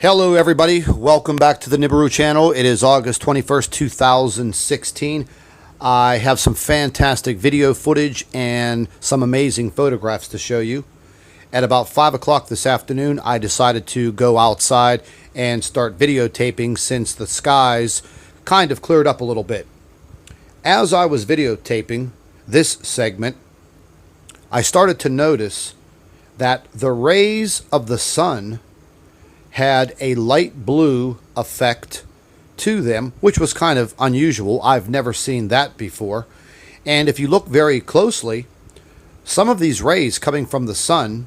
Hello everybody, welcome back to the NIBIRU channel. It is August 21st, 2016. I have some fantastic video footage and some amazing photographs to show you. At about 5 o'clock this afternoon, I decided to go outside and start videotaping since the skies kind of cleared up a little bit. As I was videotaping this segment, I started to notice that the rays of the sun had a light blue effect to them, which was kind of unusual. I've never seen that before. And if you look very closely, some of these rays coming from the sun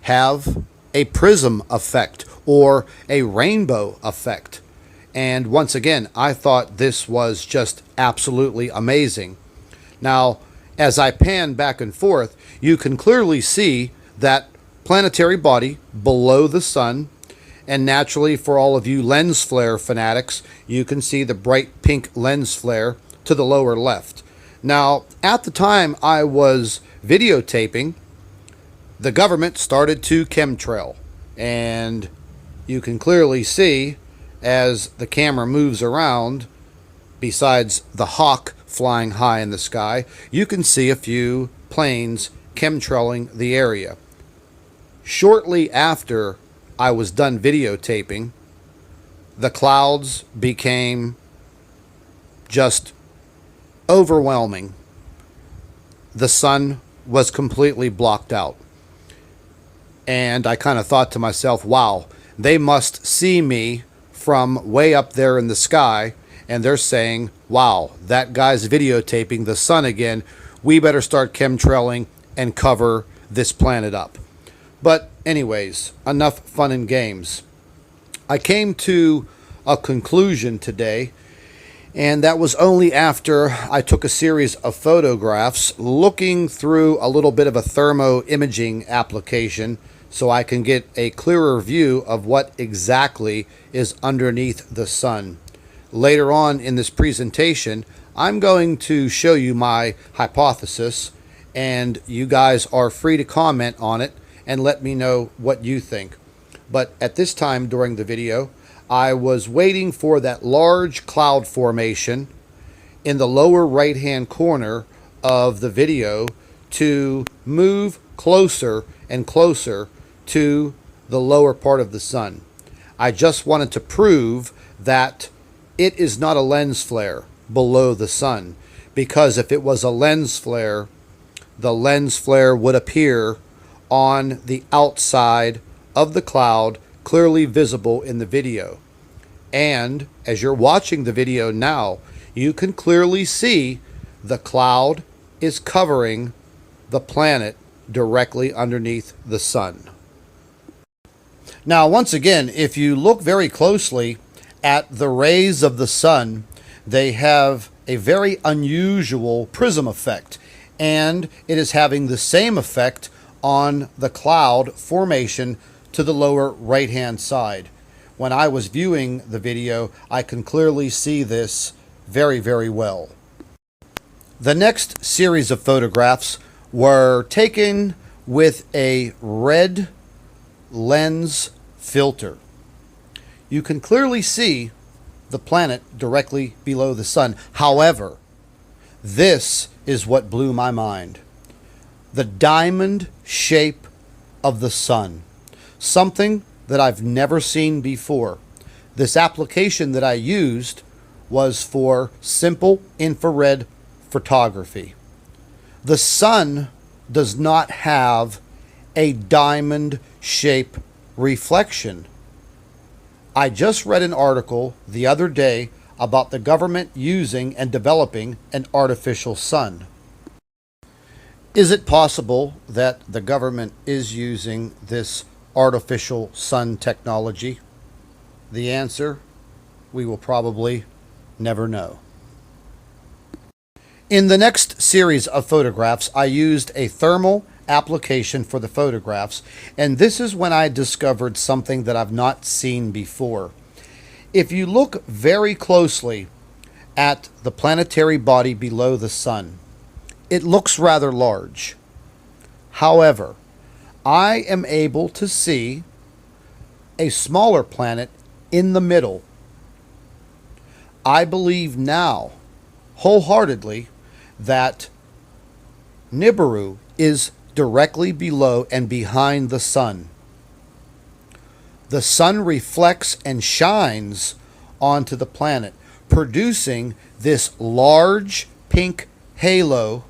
have a prism effect or a rainbow effect. And once again, I thought this was just absolutely amazing. Now, as I pan back and forth, you can clearly see that planetary body below the sun. And naturally, for all of you lens flare fanatics, you can see the bright pink lens flare to the lower left. Now, at the time I was videotaping, the government started to chemtrail. And you can clearly see, as the camera moves around, besides the hawk flying high in the sky, you can see a few planes chemtrailing the area. Shortly after I was done videotaping, the clouds became just overwhelming. The sun was completely blocked out. And I kind of thought to myself, wow, they must see me from way up there in the sky, and they're saying, wow, that guy's videotaping the sun again. We better start chemtrailing and cover this planet up. But anyways, enough fun and games. I came to a conclusion today, and that was only after I took a series of photographs looking through a little bit of a thermo imaging application so I can get a clearer view of what exactly is underneath the sun. Later on in this presentation, I'm going to show you my hypothesis, and you guys are free to comment on it and let me know what you think. But at this time during the video, I was waiting for that large cloud formation in the lower right hand corner of the video to move closer and closer to the lower part of the sun. I just wanted to prove that it is not a lens flare below the sun, because if it was a lens flare, the lens flare would appear on the outside of the cloud, clearly visible in the video. And as you're watching the video now, you can clearly see the cloud is covering the planet directly underneath the sun. Now, once again, if you look very closely at the rays of the sun, they have a very unusual prism effect, and it is having the same effect on the cloud formation to the lower right hand side. When I was viewing the video, I can clearly see this very, very well. The next series of photographs were taken with a red lens filter. You can clearly see the planet directly below the sun. However, this is what blew my mind. The diamond shape of the sun. Something that I've never seen before. This application that I used was for simple infrared photography. The sun does not have a diamond shape reflection. I just read an article the other day about the government using and developing an artificial sun. Is it possible that the government is using this artificial sun technology? The answer, we will probably never know. In the next series of photographs, I used a thermal application for the photographs, and this is when I discovered something that I've not seen before. If you look very closely at the planetary body below the sun, it looks rather large. However, I am able to see a smaller planet in the middle. I believe now, wholeheartedly, that NIBIRU is directly below and behind the sun. The sun reflects and shines onto the planet, producing this large pink halo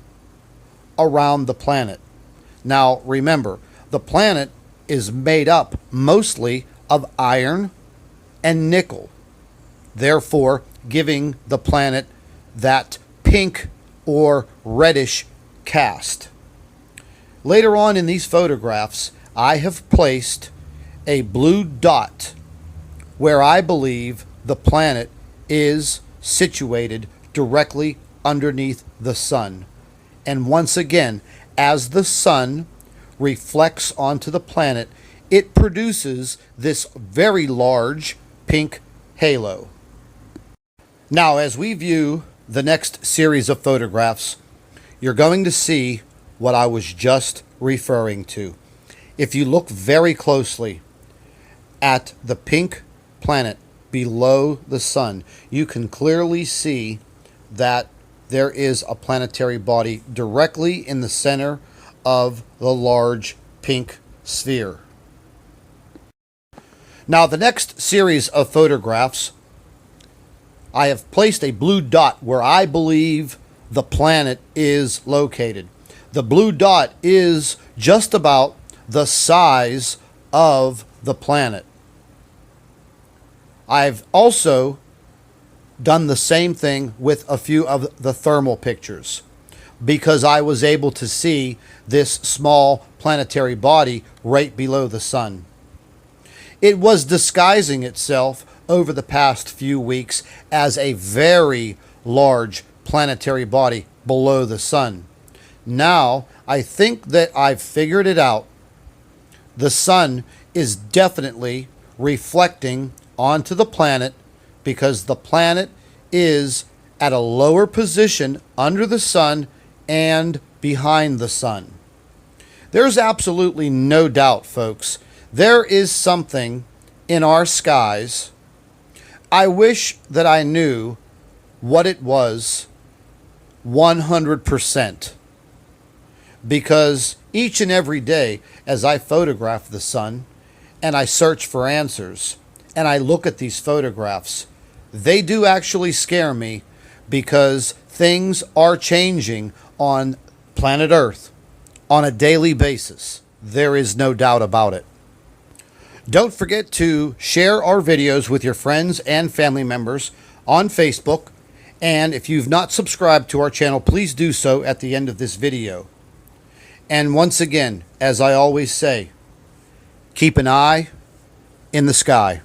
around the planet. Now, remember, the planet is made up mostly of iron and nickel, therefore giving the planet that pink or reddish cast. Later on in these photographs, I have placed a blue dot where I believe the planet is situated directly underneath the sun. And once again, as the sun reflects onto the planet, it produces this very large pink halo. Now, as we view the next series of photographs, you're going to see what I was just referring to. If you look very closely at the pink planet below the sun, you can clearly see that there is a planetary body directly in the center of the large pink sphere. Now, the next series of photographs, I have placed a blue dot where I believe the planet is located. The blue dot is just about the size of the planet. I've also done the same thing with a few of the thermal pictures because I was able to see this small planetary body right below the sun. It was disguising itself over the past few weeks as a very large planetary body below the sun. Now, I think that I've figured it out. The sun is definitely reflecting onto the planet because the planet is at a lower position under the sun and behind the sun. There's absolutely no doubt, folks. There is something in our skies. I wish that I knew what it was 100%. Because each and every day as I photograph the sun and I search for answers and I look at these photographs, they do actually scare me because things are changing on planet Earth on a daily basis. There is no doubt about it. Don't forget to share our videos with your friends and family members on Facebook. And if you've not subscribed to our channel, please do so at the end of this video. And once again, as I always say, keep an eye in the sky.